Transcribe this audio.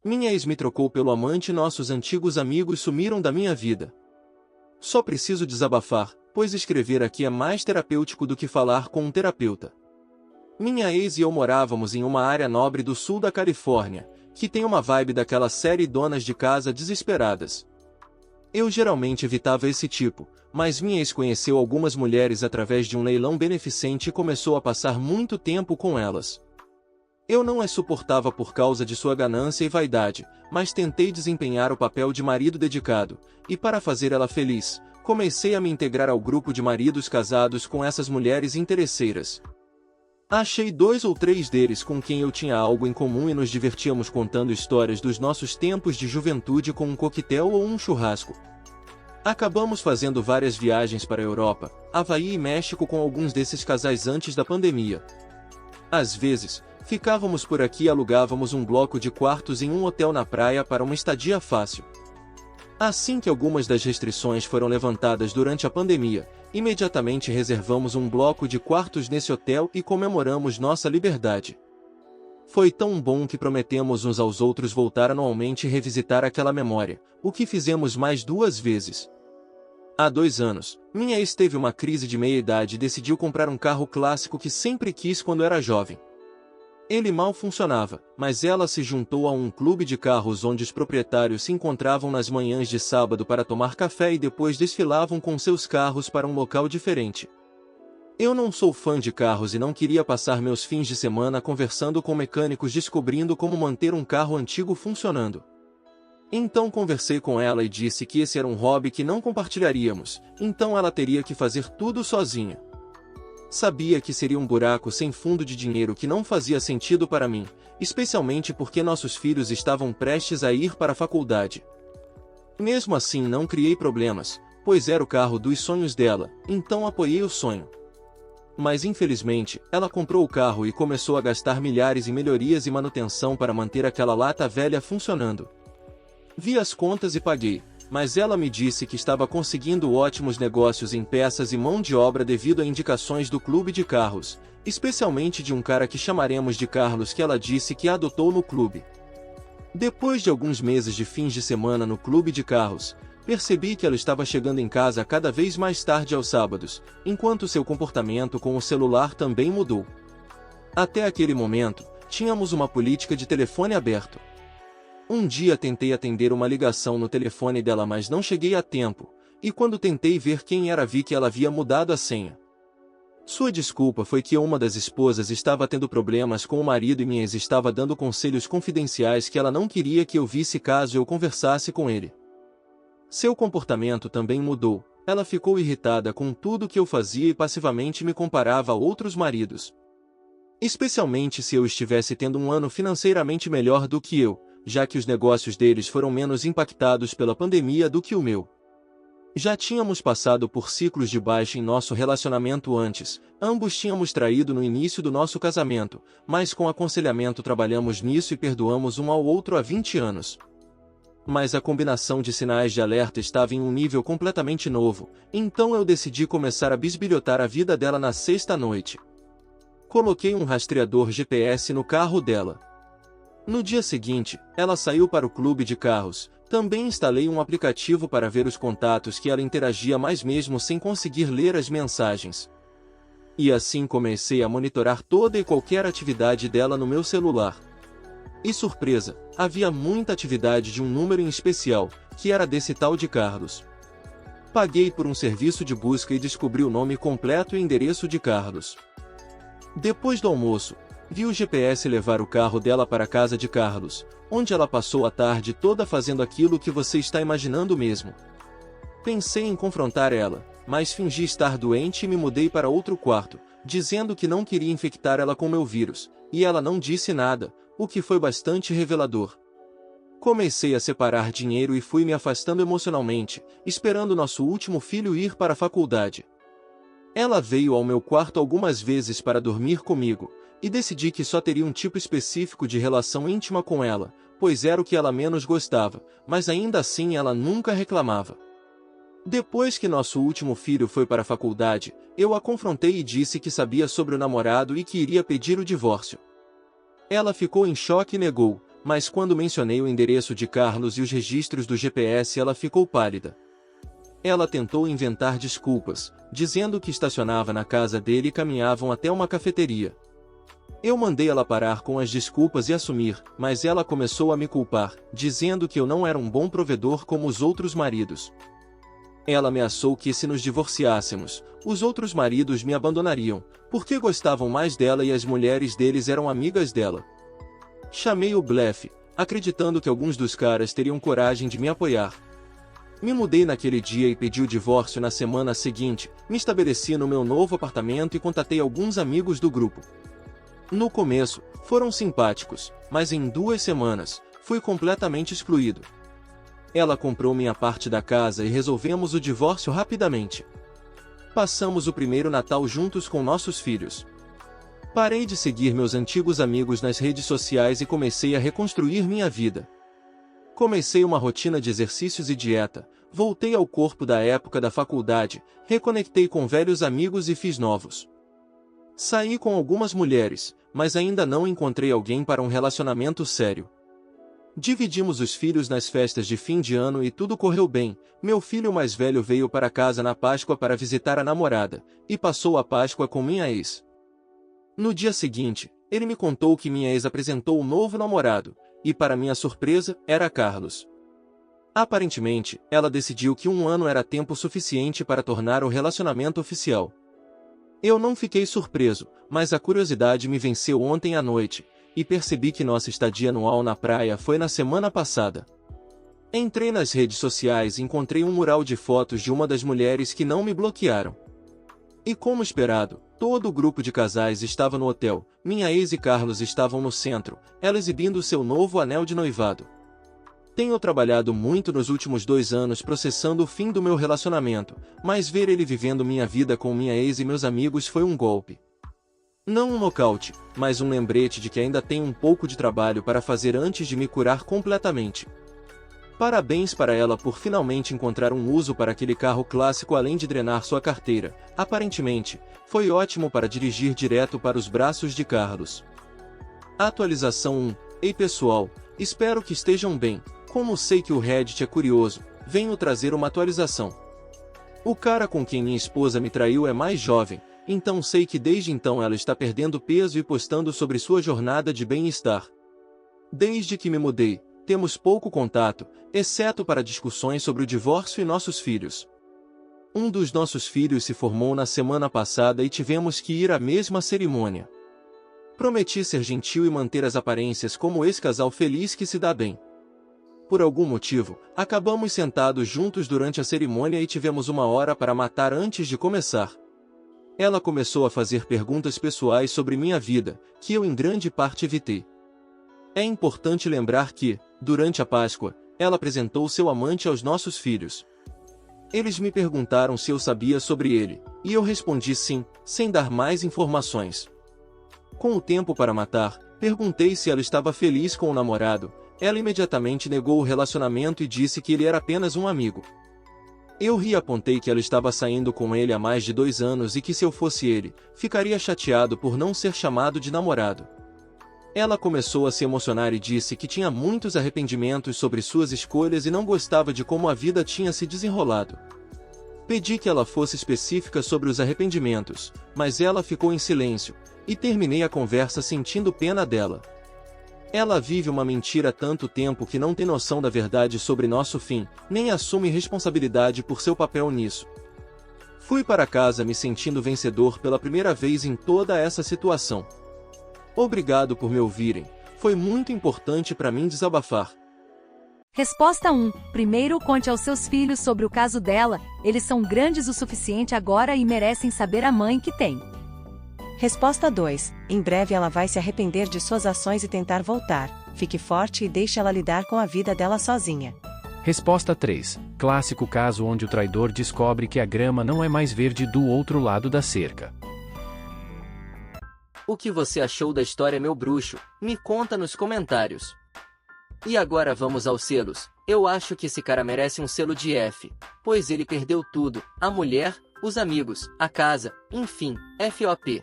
Minha ex me trocou pelo amante e nossos antigos amigos sumiram da minha vida. Só preciso desabafar, pois escrever aqui é mais terapêutico do que falar com um terapeuta. Minha ex e eu morávamos em uma área nobre do sul da Califórnia, que tem uma vibe daquela série Donas de Casa Desesperadas. Eu geralmente evitava esse tipo, mas minha ex conheceu algumas mulheres através de um leilão beneficente e começou a passar muito tempo com elas. Eu não as suportava por causa de sua ganância e vaidade, mas tentei desempenhar o papel de marido dedicado, e para fazer ela feliz, comecei a me integrar ao grupo de maridos casados com essas mulheres interesseiras. Achei 2 ou 3 deles com quem eu tinha algo em comum e nos divertíamos contando histórias dos nossos tempos de juventude com um coquetel ou um churrasco. Acabamos fazendo várias viagens para a Europa, Havaí e México com alguns desses casais antes da pandemia. Às vezes, ficávamos por aqui e alugávamos um bloco de quartos em um hotel na praia para uma estadia fácil. Assim que algumas das restrições foram levantadas durante a pandemia, imediatamente reservamos um bloco de quartos nesse hotel e comemoramos nossa liberdade. Foi tão bom que prometemos uns aos outros voltar anualmente e revisitar aquela memória, o que fizemos mais 2 vezes. Há 2 anos, minha ex teve uma crise de meia-idade e decidiu comprar um carro clássico que sempre quis quando era jovem. Ele mal funcionava, mas ela se juntou a um clube de carros onde os proprietários se encontravam nas manhãs de sábado para tomar café e depois desfilavam com seus carros para um local diferente. Eu não sou fã de carros e não queria passar meus fins de semana conversando com mecânicos descobrindo como manter um carro antigo funcionando. Então conversei com ela e disse que esse era um hobby que não compartilharíamos, então ela teria que fazer tudo sozinha. Sabia que seria um buraco sem fundo de dinheiro que não fazia sentido para mim, especialmente porque nossos filhos estavam prestes a ir para a faculdade. Mesmo assim não criei problemas, pois era o carro dos sonhos dela, então apoiei o sonho. Mas infelizmente, ela comprou o carro e começou a gastar milhares em melhorias e manutenção para manter aquela lata velha funcionando. Vi as contas e paguei, mas ela me disse que estava conseguindo ótimos negócios em peças e mão de obra devido a indicações do clube de carros, especialmente de um cara que chamaremos de Carlos que ela disse que adotou no clube. Depois de alguns meses de fins de semana no clube de carros, percebi que ela estava chegando em casa cada vez mais tarde aos sábados, enquanto seu comportamento com o celular também mudou. Até aquele momento, tínhamos uma política de telefone aberto. Um dia tentei atender uma ligação no telefone dela mas não cheguei a tempo, e quando tentei ver quem era vi que ela havia mudado a senha. Sua desculpa foi que uma das esposas estava tendo problemas com o marido e minha ex estava dando conselhos confidenciais que ela não queria que eu visse caso eu conversasse com ele. Seu comportamento também mudou, ela ficou irritada com tudo que eu fazia e passivamente me comparava a outros maridos. Especialmente se eu estivesse tendo um ano financeiramente melhor do que eu, já que os negócios deles foram menos impactados pela pandemia do que o meu. Já tínhamos passado por ciclos de baixa em nosso relacionamento antes, ambos tínhamos traído no início do nosso casamento, mas com aconselhamento trabalhamos nisso e perdoamos um ao outro há 20 anos. Mas a combinação de sinais de alerta estava em um nível completamente novo, então eu decidi começar a bisbilhotar a vida dela na sexta noite. Coloquei um rastreador GPS no carro dela. No dia seguinte, ela saiu para o clube de carros. Também instalei um aplicativo para ver os contatos que ela interagia mais mesmo sem conseguir ler as mensagens. E assim comecei a monitorar toda e qualquer atividade dela no meu celular. E surpresa, havia muita atividade de um número em especial, que era desse tal de Carlos. Paguei por um serviço de busca e descobri o nome completo e endereço de Carlos. Depois do almoço, vi o GPS levar o carro dela para a casa de Carlos, onde ela passou a tarde toda fazendo aquilo que você está imaginando mesmo. Pensei em confrontar ela, mas fingi estar doente e me mudei para outro quarto, dizendo que não queria infectar ela com meu vírus, e ela não disse nada, o que foi bastante revelador. Comecei a separar dinheiro e fui me afastando emocionalmente, esperando nosso último filho ir para a faculdade. Ela veio ao meu quarto algumas vezes para dormir comigo, e decidi que só teria um tipo específico de relação íntima com ela, pois era o que ela menos gostava, mas ainda assim ela nunca reclamava. Depois que nosso último filho foi para a faculdade, eu a confrontei e disse que sabia sobre o namorado e que iria pedir o divórcio. Ela ficou em choque e negou, mas quando mencionei o endereço de Carlos e os registros do GPS ela ficou pálida. Ela tentou inventar desculpas, dizendo que estacionava na casa dele e caminhavam até uma cafeteria. Eu mandei ela parar com as desculpas e assumir, mas ela começou a me culpar, dizendo que eu não era um bom provedor como os outros maridos. Ela ameaçou que se nos divorciássemos, os outros maridos me abandonariam, porque gostavam mais dela e as mulheres deles eram amigas dela. Chamei o blefe, acreditando que alguns dos caras teriam coragem de me apoiar. Me mudei naquele dia e pedi o divórcio na semana seguinte, me estabeleci no meu novo apartamento e contatei alguns amigos do grupo. No começo, foram simpáticos, mas em 2 semanas, fui completamente excluído. Ela comprou minha parte da casa e resolvemos o divórcio rapidamente. Passamos o primeiro Natal juntos com nossos filhos. Parei de seguir meus antigos amigos nas redes sociais e comecei a reconstruir minha vida. Comecei uma rotina de exercícios e dieta, voltei ao corpo da época da faculdade, reconectei com velhos amigos e fiz novos. Saí com algumas mulheres, mas ainda não encontrei alguém para um relacionamento sério. Dividimos os filhos nas festas de fim de ano e tudo correu bem. Meu filho mais velho veio para casa na Páscoa para visitar a namorada, e passou a Páscoa com minha ex. No dia seguinte, ele me contou que minha ex apresentou um novo namorado, e para minha surpresa, era Carlos. Aparentemente, ela decidiu que 1 ano era tempo suficiente para tornar o relacionamento oficial. Eu não fiquei surpreso, mas a curiosidade me venceu ontem à noite, e percebi que nossa estadia anual na praia foi na semana passada. Entrei nas redes sociais e encontrei um mural de fotos de uma das mulheres que não me bloquearam. E como esperado, todo o grupo de casais estava no hotel, minha ex e Carlos estavam no centro, ela exibindo seu novo anel de noivado. Tenho trabalhado muito nos últimos 2 anos processando o fim do meu relacionamento, mas ver ele vivendo minha vida com minha ex e meus amigos foi um golpe. Não um nocaute, mas um lembrete de que ainda tenho um pouco de trabalho para fazer antes de me curar completamente. Parabéns para ela por finalmente encontrar um uso para aquele carro clássico além de drenar sua carteira. Aparentemente, foi ótimo para dirigir direto para os braços de Carlos. Atualização 1. Ei pessoal, espero que estejam bem. Como sei que o Reddit é curioso, venho trazer uma atualização. O cara com quem minha esposa me traiu é mais jovem, então sei que desde então ela está perdendo peso e postando sobre sua jornada de bem-estar. Desde que me mudei, temos pouco contato, exceto para discussões sobre o divórcio e nossos filhos. Um dos nossos filhos se formou na semana passada e tivemos que ir à mesma cerimônia. Prometi ser gentil e manter as aparências como esse casal feliz que se dá bem. Por algum motivo, acabamos sentados juntos durante a cerimônia e tivemos 1 hora para matar antes de começar. Ela começou a fazer perguntas pessoais sobre minha vida, que eu em grande parte evitei. É importante lembrar que, durante a Páscoa, ela apresentou seu amante aos nossos filhos. Eles me perguntaram se eu sabia sobre ele, e eu respondi sim, sem dar mais informações. Com o tempo para matar, perguntei se ela estava feliz com o namorado. Ela imediatamente negou o relacionamento e disse que ele era apenas um amigo. Eu ri e apontei que ela estava saindo com ele há mais de 2 anos e que se eu fosse ele, ficaria chateado por não ser chamado de namorado. Ela começou a se emocionar e disse que tinha muitos arrependimentos sobre suas escolhas e não gostava de como a vida tinha se desenrolado. Pedi que ela fosse específica sobre os arrependimentos, mas ela ficou em silêncio, e terminei a conversa sentindo pena dela. Ela vive uma mentira há tanto tempo que não tem noção da verdade sobre nosso fim, nem assume responsabilidade por seu papel nisso. Fui para casa me sentindo vencedor pela primeira vez em toda essa situação. Obrigado por me ouvirem, foi muito importante para mim desabafar. Resposta 1. Primeiro conte aos seus filhos sobre o caso dela, eles são grandes o suficiente agora e merecem saber a mãe que tem. Resposta 2. Em breve ela vai se arrepender de suas ações e tentar voltar. Fique forte e deixe ela lidar com a vida dela sozinha. Resposta 3. Clássico caso onde o traidor descobre que a grama não é mais verde do outro lado da cerca. O que você achou da história, meu bruxo? Me conta nos comentários. E agora vamos aos selos. Eu acho que esse cara merece um selo de F, pois ele perdeu tudo, a mulher, os amigos, a casa, enfim, FOP.